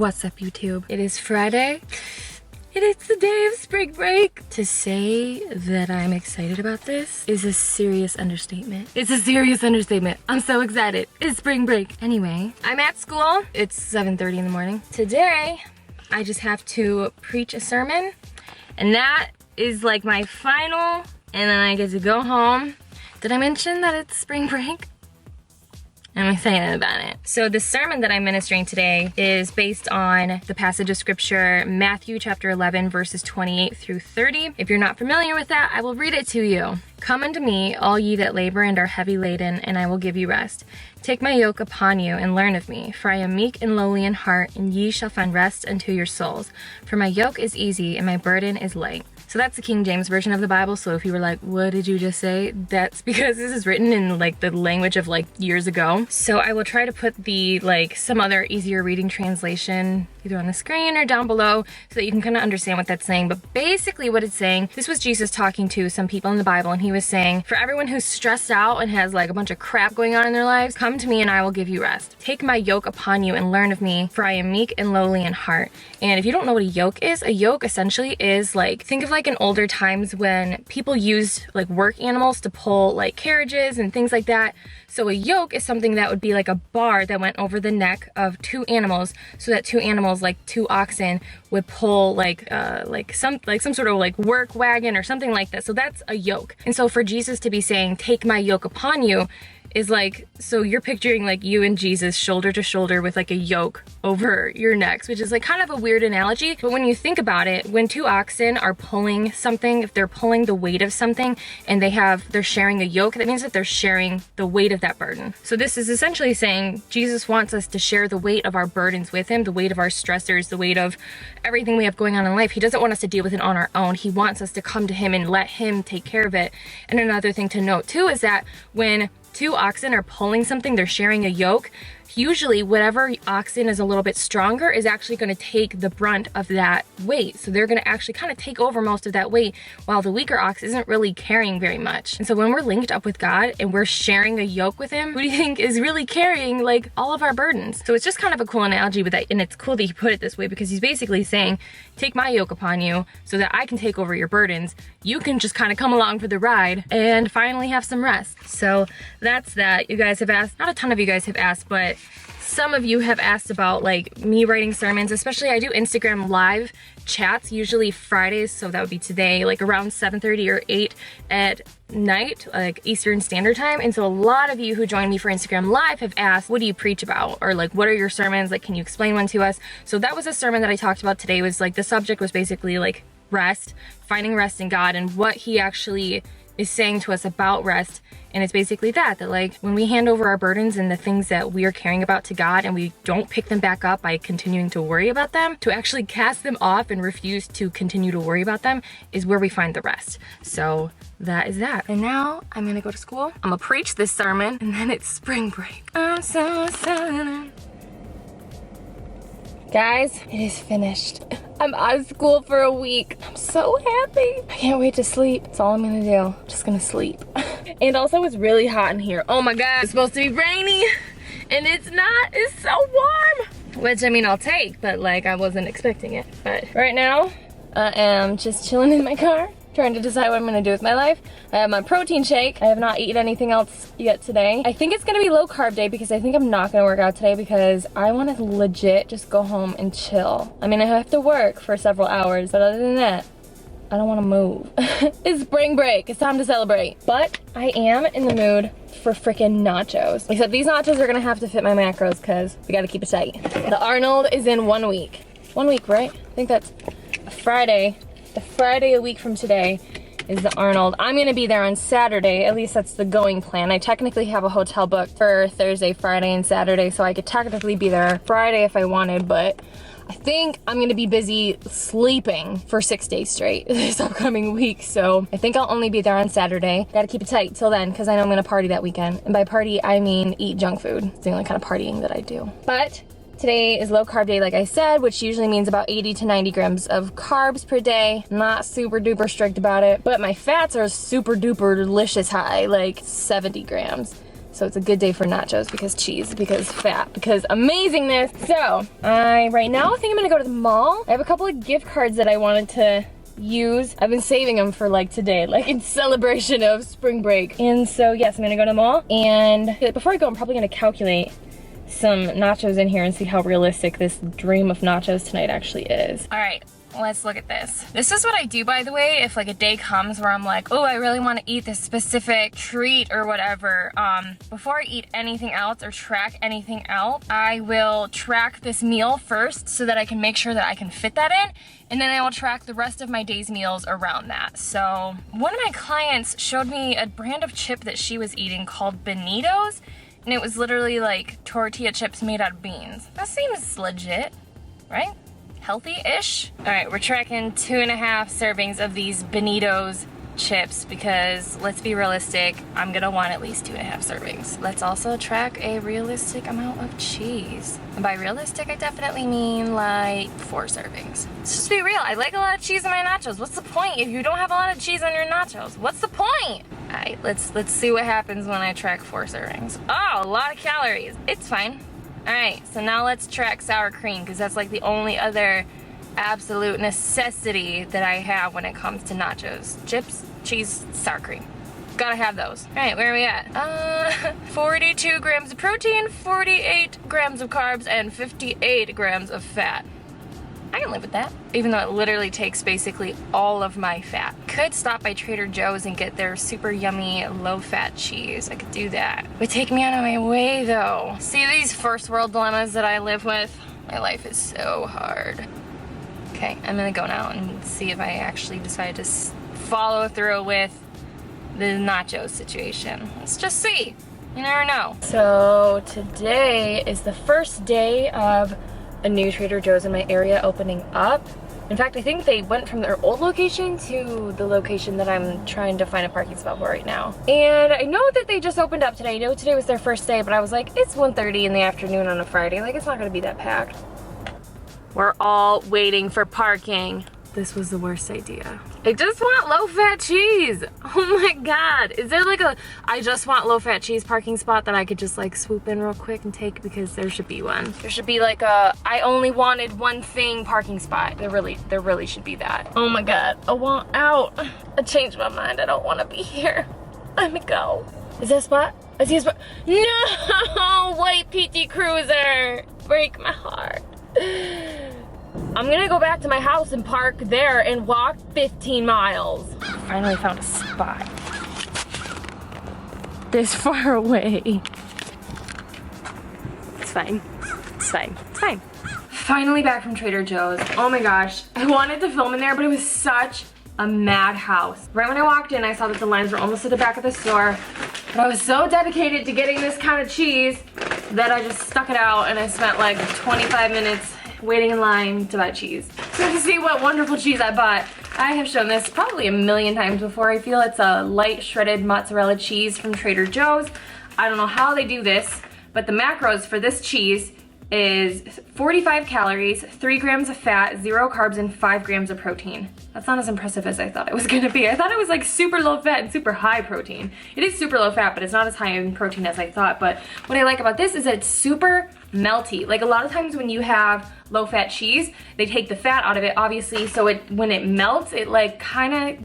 What's up, YouTube? It is Friday. It is the day of spring break. To say that I'm excited about this is a serious understatement. It's a serious understatement. I'm so excited. It's spring break. Anyway, I'm at school. It's 7:30 in the morning. Today, I just have to preach a sermon, and that is like my final, and then I get to go home. Did I mention that it's spring break? I'm excited about it. So the sermon that I'm ministering today is based on the passage of scripture, Matthew chapter 11, verses 28 through 30. If you're not familiar with that, I will read it to you. Come unto me, all ye that labor and are heavy laden, and I will give you rest. Take my yoke upon you and learn of me, for I am meek and lowly in heart, and ye shall find rest unto your souls. For my yoke is easy and my burden is light. So that's the King James version of the Bible. So if you were like, what did you just say? That's because this is written in like the language of like years ago. So I will try to put the some other easier reading translation either on the screen or down below so that you can kind of understand what that's saying. But basically what it's saying, this was Jesus talking to some people in the Bible, and he was saying, for everyone who's stressed out and has like a bunch of crap going on in their lives, come to me and I will give you rest. Take my yoke upon you and learn of me, for I am meek and lowly in heart. And if you don't know what a yoke essentially is like, think of like in older times when people used like work animals to pull like carriages and things like that. So a yoke is something that would be like a bar that went over the neck of two animals, so that two animals, like two oxen, would pull some sort of like work wagon or something like that. So that's a yoke. And so for Jesus to be saying, take my yoke upon you, is like, so you're picturing like you and Jesus shoulder to shoulder with like a yoke over your necks, which is like kind of a weird analogy. But when you think about it, when two oxen are pulling something, if they're pulling the weight of something and they're sharing a yoke, that means that they're sharing the weight of that burden. So this is essentially saying Jesus wants us to share the weight of our burdens with him, the weight of our stressors, the weight of everything we have going on in life. He doesn't want us to deal with it on our own. He wants us to come to him and let him take care of it. And another thing to note too is that when two oxen are pulling something, they're sharing a yoke. Usually whatever oxen is a little bit stronger is actually going to take the brunt of that weight. So they're going to actually kind of take over most of that weight, while the weaker ox isn't really carrying very much. And so when we're linked up with God and we're sharing a yoke with him, who do you think is really carrying like all of our burdens? So it's just kind of a cool analogy with that, and it's cool that he put it this way, because he's basically saying, take my yoke upon you so that I can take over your burdens. You can just kind of come along for the ride and finally have some rest. So that's that. You guys have asked, not a ton of you guys have asked, but some of you have asked about like me writing sermons. Especially I do Instagram live chats, usually Fridays, so that would be today, like around 7:30 or 8 at night, like Eastern Standard Time. And so a lot of you who join me for Instagram live have asked, what do you preach about? Or like, what are your sermons? Like, can you explain one to us? So that was a sermon that I talked about today. Was like, the subject was basically like rest, finding rest in God, and what he actually is saying to us about rest. And it's basically that like when we hand over our burdens and the things that we are caring about to God, and we don't pick them back up by continuing to worry about them, to actually cast them off and refuse to continue to worry about them, is where we find the rest. So that is that. And now I'm gonna go to school. I'm gonna preach this sermon, and then it's spring break. I'm so excited. Guys, it is finished. I'm out of school for a week. I'm so happy. I can't wait to sleep. That's all I'm gonna do. I'm just gonna sleep. And also it's really hot in here. Oh my God, it's supposed to be rainy and it's not. It's so warm. Which, I mean, I'll take, but like I wasn't expecting it. But right now, I am just chilling in my car, trying to decide what I'm gonna do with my life. I have my protein shake. I have not eaten anything else yet today. I think it's gonna be low carb day, because I think I'm not gonna work out today, because I wanna legit just go home and chill. I mean, I have to work for several hours, but other than that, I don't wanna move. It's spring break, it's time to celebrate. But I am in the mood for freaking nachos. Except these nachos are gonna have to fit my macros, because we gotta keep it tight. The Arnold is in 1 week. 1 week, right? I think that's a Friday. The Friday a week from today is the Arnold. I'm gonna be there on Saturday, at least that's the going plan. I technically have a hotel booked for Thursday, Friday, and Saturday, so I could technically be there Friday if I wanted, but I think I'm gonna be busy sleeping for 6 days straight this upcoming week, so I think I'll only be there on Saturday. Gotta keep it tight till then, because I know I'm gonna party that weekend. And by party, I mean eat junk food. It's the only kind of partying that I do. But today is low carb day, like I said, which usually means about 80 to 90 grams of carbs per day. Not super duper strict about it, but my fats are super duper delicious high, like 70 grams. So it's a good day for nachos because cheese, because fat, because amazingness. So I right now think I'm gonna go to the mall. I have a couple of gift cards that I wanted to use. I've been saving them for like today, like in celebration of spring break. And so yes, I'm gonna go to the mall. And before I go, I'm probably gonna calculate some nachos in here and see how realistic this dream of nachos tonight actually is. All right. Let's look at this. This is what I do, by the way, if like a day comes where I'm like, oh, I really want to eat this specific treat or whatever. Before I eat anything else or track anything else, I will track this meal first so that I can make sure that I can fit that in. And then I will track the rest of my day's meals around that. So one of my clients showed me a brand of chip that she was eating called Bonitos. And it was literally like tortilla chips made out of beans. That seems legit, right? Healthy-ish. All right, we're tracking 2.5 servings of these Bonitos chips because let's be realistic, I'm gonna want at least 2.5 servings. Let's also track a realistic amount of cheese. And by realistic, I definitely mean like 4 servings. Let's just be real, I like a lot of cheese in my nachos. What's the point if you don't have a lot of cheese on your nachos? What's the point? All right, let's see what happens when I track 4 servings. Oh, a lot of calories. It's fine. All right, so now let's track sour cream because that's like the only other absolute necessity that I have when it comes to nachos. Chips, cheese, sour cream. Gotta have those. All right, where are we at? 42 grams of protein, 48 grams of carbs, and 58 grams of fat. I can live with that, even though it literally takes basically all of my fat. Could stop by Trader Joe's and get their super yummy low-fat cheese. I could do that. Would take me out of my way though. See these first world dilemmas that I live with? My life is so hard. Okay, I'm gonna go now and see if I actually decide to follow through with the nachos situation. Let's just see. You never know. So today is the first day of a new Trader Joe's in my area opening up. In fact, I think they went from their old location to the location that I'm trying to find a parking spot for right now. And I know that they just opened up today. I know today was their first day, but I was like, it's 1:30 in the afternoon on a Friday. Like, it's not gonna be that packed. We're all waiting for parking. This was the worst idea. I just want low-fat cheese. Oh my God. Is there like a, I just want low-fat cheese parking spot that I could just like swoop in real quick and take? Because there should be one. There should be like a, I only wanted one thing parking spot. There really should be that. Oh my God, I want out. I changed my mind, I don't wanna be here. Let me go. Is that a spot? I see a spot. No, white PT Cruiser. Break my heart. I'm gonna go back to my house and park there and walk 15 miles. Finally found a spot. This far away. It's fine. It's fine. It's fine. Finally back from Trader Joe's. Oh my gosh. I wanted to film in there, but it was such a madhouse. Right when I walked in, I saw that the lines were almost at the back of the store. But I was so dedicated to getting this kind of cheese that I just stuck it out and I spent like 25 minutes waiting in line to buy cheese. So to see what wonderful cheese I bought, I have shown this probably a million times before. I feel it's a light shredded mozzarella cheese from Trader Joe's. I don't know how they do this, but the macros for this cheese is 45 calories, 3 grams of fat, 0 carbs, and 5 grams of protein. That's not as impressive as I thought it was gonna be. I thought it was like super low fat and super high protein. It is super low fat, but it's not as high in protein as I thought. But what I like about this is that it's super melty. Like a lot of times when you have low fat cheese, they take the fat out of it, obviously, so when it melts, it like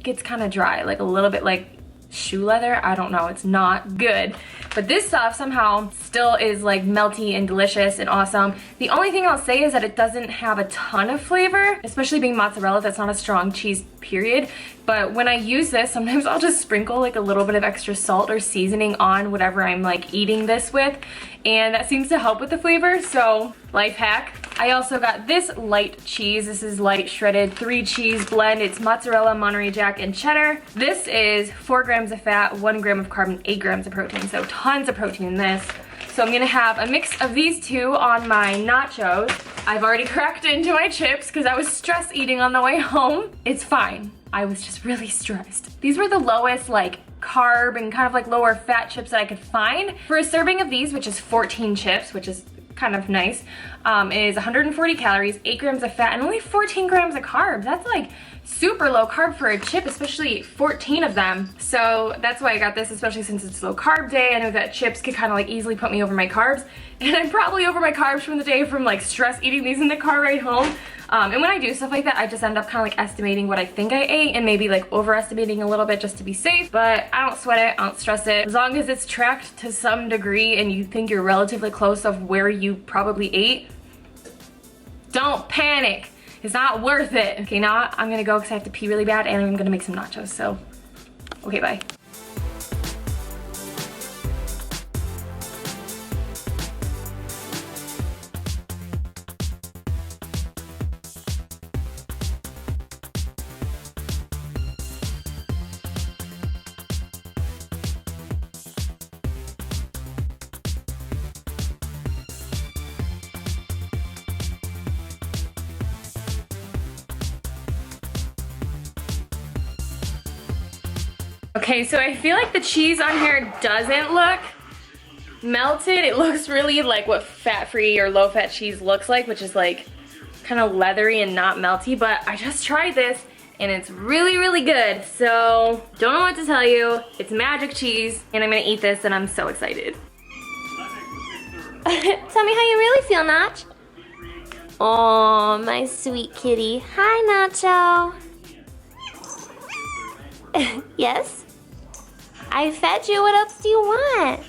gets kind of dry, like a little bit like shoe leather. I don't know, it's not good. But this stuff somehow still is like melty and delicious and awesome. The only thing I'll say is that it doesn't have a ton of flavor, especially being mozzarella, that's not a strong cheese, period. But when I use this, sometimes I'll just sprinkle like a little bit of extra salt or seasoning on whatever I'm like eating this with, and that seems to help with the flavor. So life hack. I also got this light cheese. This is light shredded 3 cheese blend. It's mozzarella, Monterey Jack, and cheddar. This is 4 grams of fat, 1 gram of carb, and 8 grams of protein. So tons of protein in this. So I'm gonna have a mix of these two on my nachos. I've already cracked into my chips because I was stress eating on the way home. It's fine. I was just really stressed. These were the lowest like carb and kind of like lower fat chips that I could find. For a serving of these, which is 14 chips, which is kind of nice, is 140 calories, 8 grams of fat, and only 14 grams of carbs. That's like super low carb for a chip, especially 14 of them. So that's why I got this, especially since it's low carb day. I know that chips could kind of like easily put me over my carbs, and I'm probably over my carbs from the day from like stress eating these in the car ride home. And when I do stuff like that, I just end up kind of like estimating what I think I ate and maybe like overestimating a little bit just to be safe. But I don't sweat it, I don't stress it. As long as it's tracked to some degree and you think you're relatively close of where you probably ate, don't panic. It's not worth it. Okay, now I'm gonna go because I have to pee really bad and I'm gonna make some nachos, so okay, bye. Okay, so I feel like the cheese on here doesn't look melted. It looks really like what fat-free or low-fat cheese looks like, which is like kind of leathery and not melty, but I just tried this and it's really, really good. So don't know what to tell you. It's magic cheese and I'm gonna eat this and I'm so excited. Tell me how you really feel, Nach. Oh, my sweet kitty. Hi, Nacho. Yes? I fed you. What else do you want?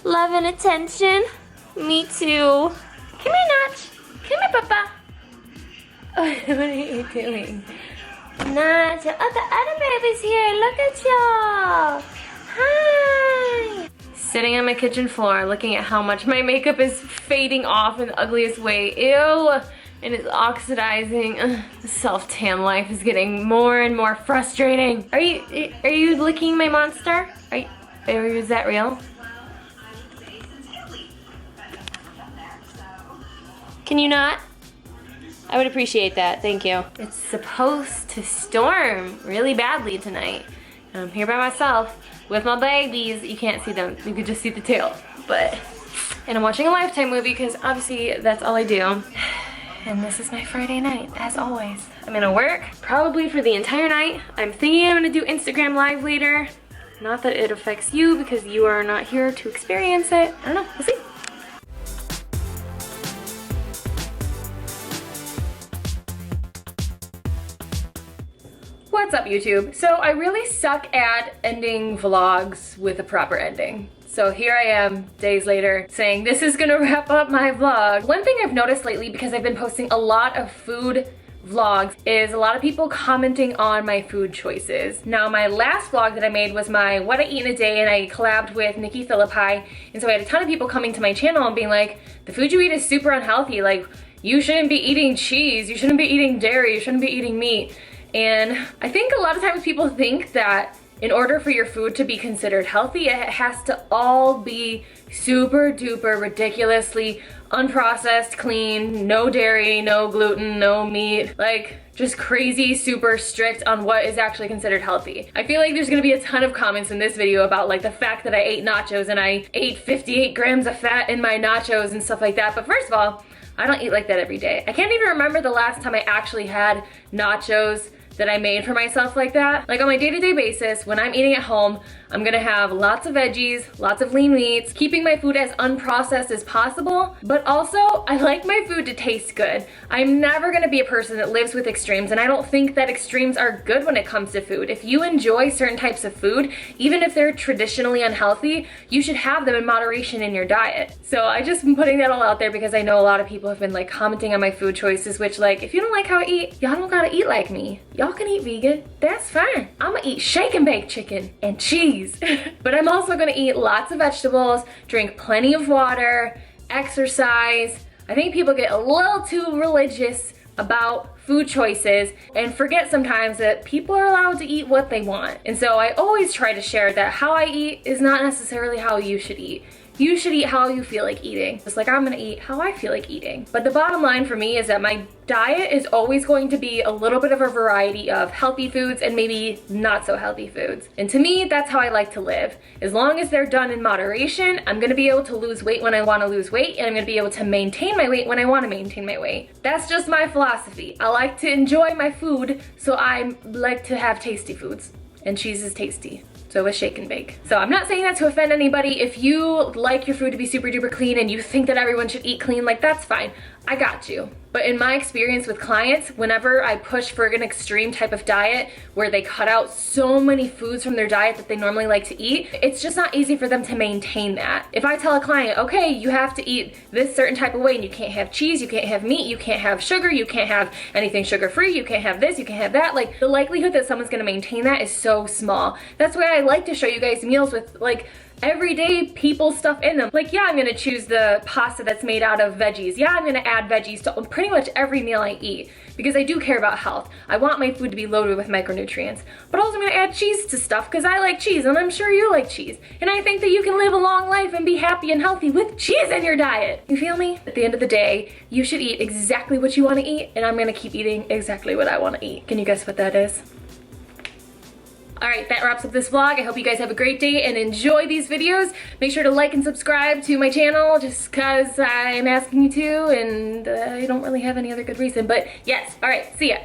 Love and attention? Me too. Come here, Nach. Come here, Papa. Oh, what are you doing? Nach. Oh, the other baby's here. Look at y'all. Hi. Sitting on my kitchen floor looking at how much my makeup is fading off in the ugliest way. Ew. And it's oxidizing. Ugh, the self-tan life is getting more and more frustrating. Are you licking my monster? Is that real? Can you not? I would appreciate that, thank you. It's supposed to storm really badly tonight. And I'm here by myself with my babies. You can't see them, you can just see the tail. And I'm watching a Lifetime movie because obviously that's all I do. And this is my Friday night, as always. I'm gonna work, probably for the entire night. I'm thinking I'm gonna do Instagram Live later. Not that it affects you because you are not here to experience it. I don't know, we'll see. What's up, YouTube? So I really suck at ending vlogs with a proper ending. So here I am, days later, saying this is gonna wrap up my vlog. One thing I've noticed lately, because I've been posting a lot of food vlogs, is a lot of people commenting on my food choices. Now, my last vlog that I made was my what I eat in a day, and I collabed with Nikki Philippi, and so I had a ton of people coming to my channel and being like, the food you eat is super unhealthy, like, you shouldn't be eating cheese, you shouldn't be eating dairy, you shouldn't be eating meat. And I think a lot of times people think that in order for your food to be considered healthy, it has to all be super duper ridiculously unprocessed, clean, no dairy, no gluten, no meat, like just crazy, super strict on what is actually considered healthy. I feel like there's gonna be a ton of comments in this video about like the fact that I ate nachos and I ate 58 grams of fat in my nachos and stuff like that. But first of all, I don't eat like that every day. I can't even remember the last time I actually had nachos that I made for myself like that. Like on my day-to-day basis, when I'm eating at home, I'm gonna have lots of veggies, lots of lean meats, keeping my food as unprocessed as possible, but also I like my food to taste good. I'm never gonna be a person that lives with extremes, and I don't think that extremes are good when it comes to food. If you enjoy certain types of food, even if they're traditionally unhealthy, you should have them in moderation in your diet. So I just been putting that all out there because I know a lot of people have been like commenting on my food choices, which like, if you don't like how I eat, y'all don't gotta eat like me. Y'all can eat vegan, that's fine. I'ma eat shake and bake chicken and cheese. But I'm also gonna eat lots of vegetables, drink plenty of water, exercise. I think people get a little too religious about food choices and forget sometimes that people are allowed to eat what they want. And so I always try to share that how I eat is not necessarily how you should eat. You should eat how you feel like eating. Just like I'm gonna eat how I feel like eating. But the bottom line for me is that my diet is always going to be a little bit of a variety of healthy foods and maybe not so healthy foods. And to me, that's how I like to live. As long as they're done in moderation, I'm gonna be able to lose weight when I wanna lose weight, and I'm gonna be able to maintain my weight when I wanna maintain my weight. That's just my philosophy. I like to enjoy my food, so I like to have tasty foods. And cheese is tasty. So is shake and bake. So I'm not saying that to offend anybody. If you like your food to be super duper clean and you think that everyone should eat clean, like that's fine. I got you. But in my experience with clients, whenever I push for an extreme type of diet where they cut out so many foods from their diet that they normally like to eat, it's just not easy for them to maintain that. If I tell a client, okay, you have to eat this certain type of way and you can't have cheese, you can't have meat, you can't have sugar, you can't have anything sugar-free, you can't have this, you can't have that, like the likelihood that someone's gonna maintain that is so small. That's why I like to show you guys meals with like everyday people stuff in them. Like, yeah, I'm gonna choose the pasta that's made out of veggies. Yeah, I'm gonna add veggies to pretty much every meal I eat because I do care about health. I want my food to be loaded with micronutrients. But also I'm gonna add cheese to stuff because I like cheese and I'm sure you like cheese. And I think that you can live a long life and be happy and healthy with cheese in your diet. You feel me? At the end of the day, you should eat exactly what you wanna eat, and I'm gonna keep eating exactly what I wanna eat. Can you guess what that is? Alright, that wraps up this vlog. I hope you guys have a great day and enjoy these videos. Make sure to like and subscribe to my channel just because I'm asking you to, and I don't really have any other good reason. But yes, alright, see ya.